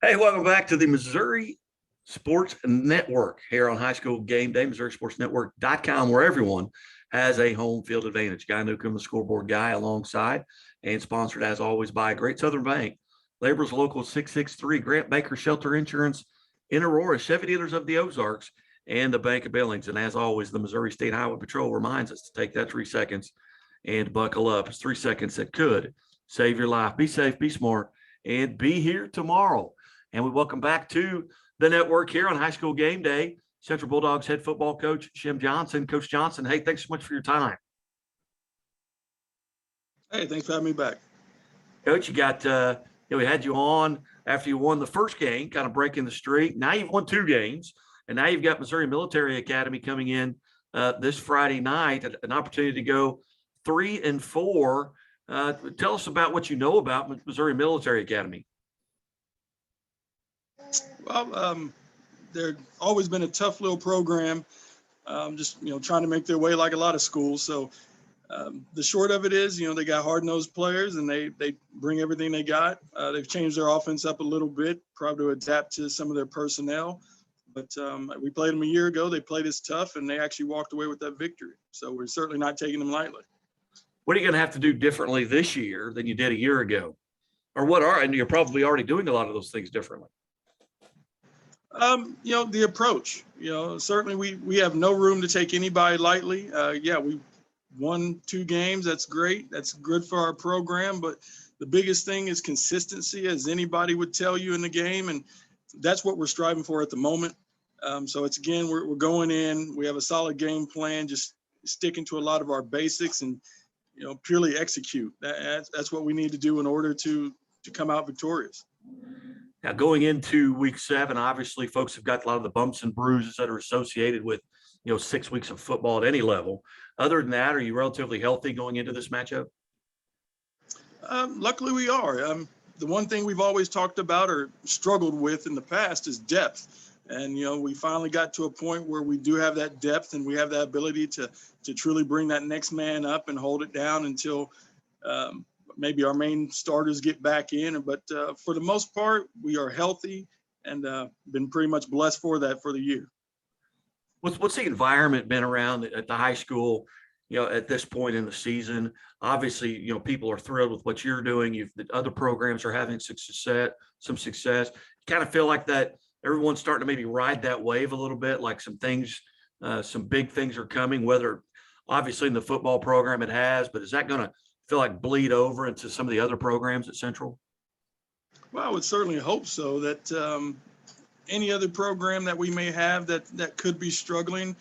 Hey, welcome back to the Missouri Sports Network here on High School Game Day, MissouriSportsNetwork.com, where everyone has a home field advantage. Guy Newcomb, the scoreboard guy, alongside and sponsored as always by Great Southern Bank, Laborers Local 663, Grant Baker Shelter Insurance in Aurora, Chevy Dealers of the Ozarks, and the Bank of Billings. And as always, the Missouri State Highway Patrol reminds us to take that 3 seconds and buckle up. It's 3 seconds that could save your life. Be safe, be smart, and be here tomorrow. And we welcome back to the network here on High School Game Day, Central Bulldogs head football coach, Shem Johnson. Coach Johnson, hey, thanks so much for your time. Hey, thanks for having me back. Coach, you got, we had you on after you won the first game, kind of breaking the streak. Now you've won 2 games, and now you've got Missouri Military Academy coming in this Friday night, an opportunity to go 3-4. Tell us about what you know about Missouri Military Academy. Well, they've always been a tough little program, just, trying to make their way like a lot of schools. So the short of it is, they got hard-nosed players and they bring everything they got. They've changed their offense up a little bit, probably to adapt to some of their personnel. But we played them a year ago. They played us tough, and they actually walked away with that victory. So we're certainly not taking them lightly. What are you going to have to do differently this year than you did a year ago? Or and you're probably already doing a lot of those things differently. The approach, certainly we have no room to take anybody lightly. We won 2 games. That's great. That's good for our program. But the biggest thing is consistency, as anybody would tell you in the game. And that's what we're striving for at the moment. So it's, again, we're going in, we have a solid game plan, just sticking to a lot of our basics and, purely execute. That's what we need to do in order to come out victorious. Now, going into week 7, obviously folks have got a lot of the bumps and bruises that are associated with, 6 weeks of football at any level. Other than that, are you relatively healthy going into this matchup? Luckily we are. The one thing we've always talked about or struggled with in the past is depth. And, we finally got to a point where we do have that depth and we have that ability to truly bring that next man up and hold it down until maybe our main starters get back in. But for the most part, we are healthy and been pretty much blessed for that for the year. What's the environment been around at the high school, at this point in the season? Obviously, people are thrilled with what you're doing. The other programs are having some success. You kind of feel like that everyone's starting to maybe ride that wave a little bit, like some big things are coming, whether obviously in the football program it has, but is that going to feel like bleed over into some of the other programs at Central? Well, I would certainly hope so, that any other program that we may have that could be struggling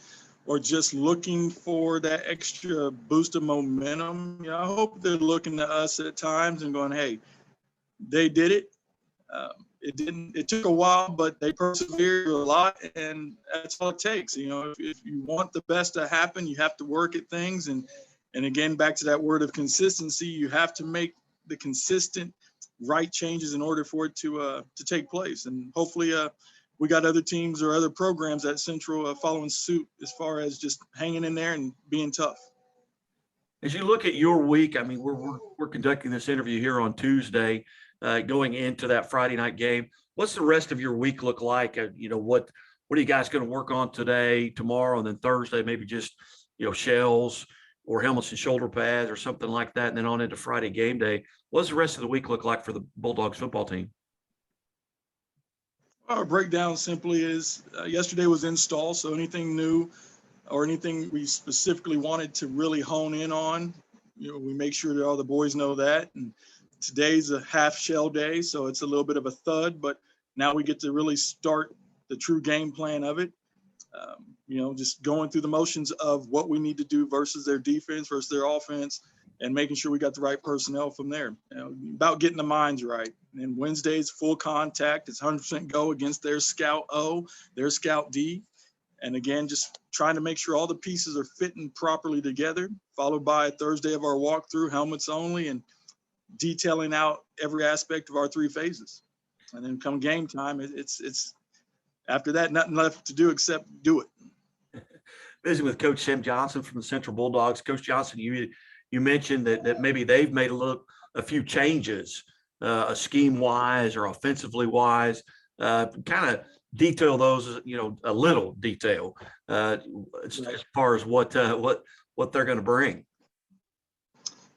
or just looking for that extra boost of momentum, I hope they're looking to us at times and going, hey, they did it. It took a while, but they persevered a lot, and that's all it takes. If you want the best to happen, you have to work at things. And again, back to that word of consistency, you have to make the consistent right changes in order for it to take place. And hopefully we got other teams or other programs at Central following suit as far as just hanging in there and being tough. As you look at your week, I mean, we're conducting this interview here on Tuesday, going into that Friday night game. What's the rest of your week look like? What are you guys going to work on today, tomorrow, and then Thursday? Maybe just shells or helmets and shoulder pads or something like that, and then on into Friday game day. What does the rest of the week look like for the Bulldogs football team? Our breakdown simply is yesterday was install, so anything new or anything we specifically wanted to really hone in on, we make sure that all the boys know that. And today's a half shell day, so it's a little bit of a thud, but now we get to really start the true game plan of it. Just going through the motions of what we need to do versus their defense versus their offense, and making sure we got the right personnel from there. About getting the minds right. And Wednesday's full contact. It's 100% go against their scout O, their scout D. And again, just trying to make sure all the pieces are fitting properly together, followed by Thursday of our walkthrough, helmets only, and detailing out every aspect of our 3 phases. And then come game time, it's after that, nothing left to do except do it. Visiting with Coach Shem Johnson from the Central Bulldogs. Coach Johnson, you mentioned that maybe they've made a few changes scheme wise or offensively wise? Kind of detail those, a little detail as far as what they're going to bring.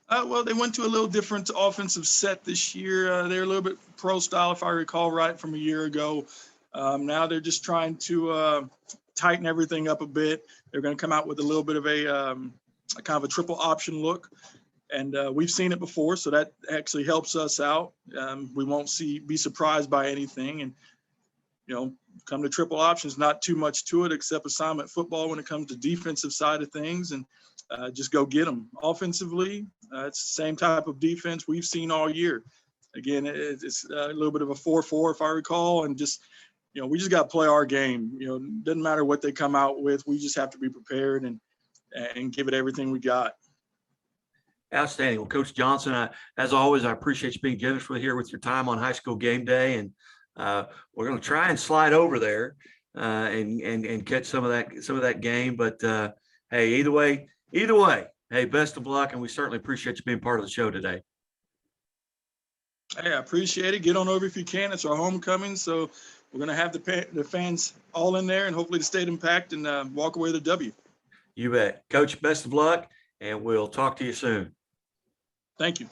Well, they went to a little different offensive set this year. They're a little bit pro style, if I recall right, from a year ago. Now they're just trying to tighten everything up a bit. They're going to come out with a little bit of a kind of a triple option look. And we've seen it before, so that actually helps us out. We won't be surprised by anything. And, come to triple options, not too much to it except assignment football when it comes to defensive side of things, and just go get them. Offensively, it's the same type of defense we've seen all year. Again, it's a little bit of a 4-4, if I recall, and just, we just got to play our game. Doesn't matter what they come out with. We just have to be prepared and give it everything we got. Outstanding. Well, Coach Johnson, as always, I appreciate you being generous here with your time on High School Game Day, and we're going to try and slide over there and catch some of that game. But hey, either way, hey, best of luck, and we certainly appreciate you being part of the show today. Hey, I appreciate it. Get on over if you can. It's our homecoming, so we're going to have the fans all in there, and hopefully the stadium packed, and walk away with a W. You bet. Coach, best of luck, and we'll talk to you soon. Thank you.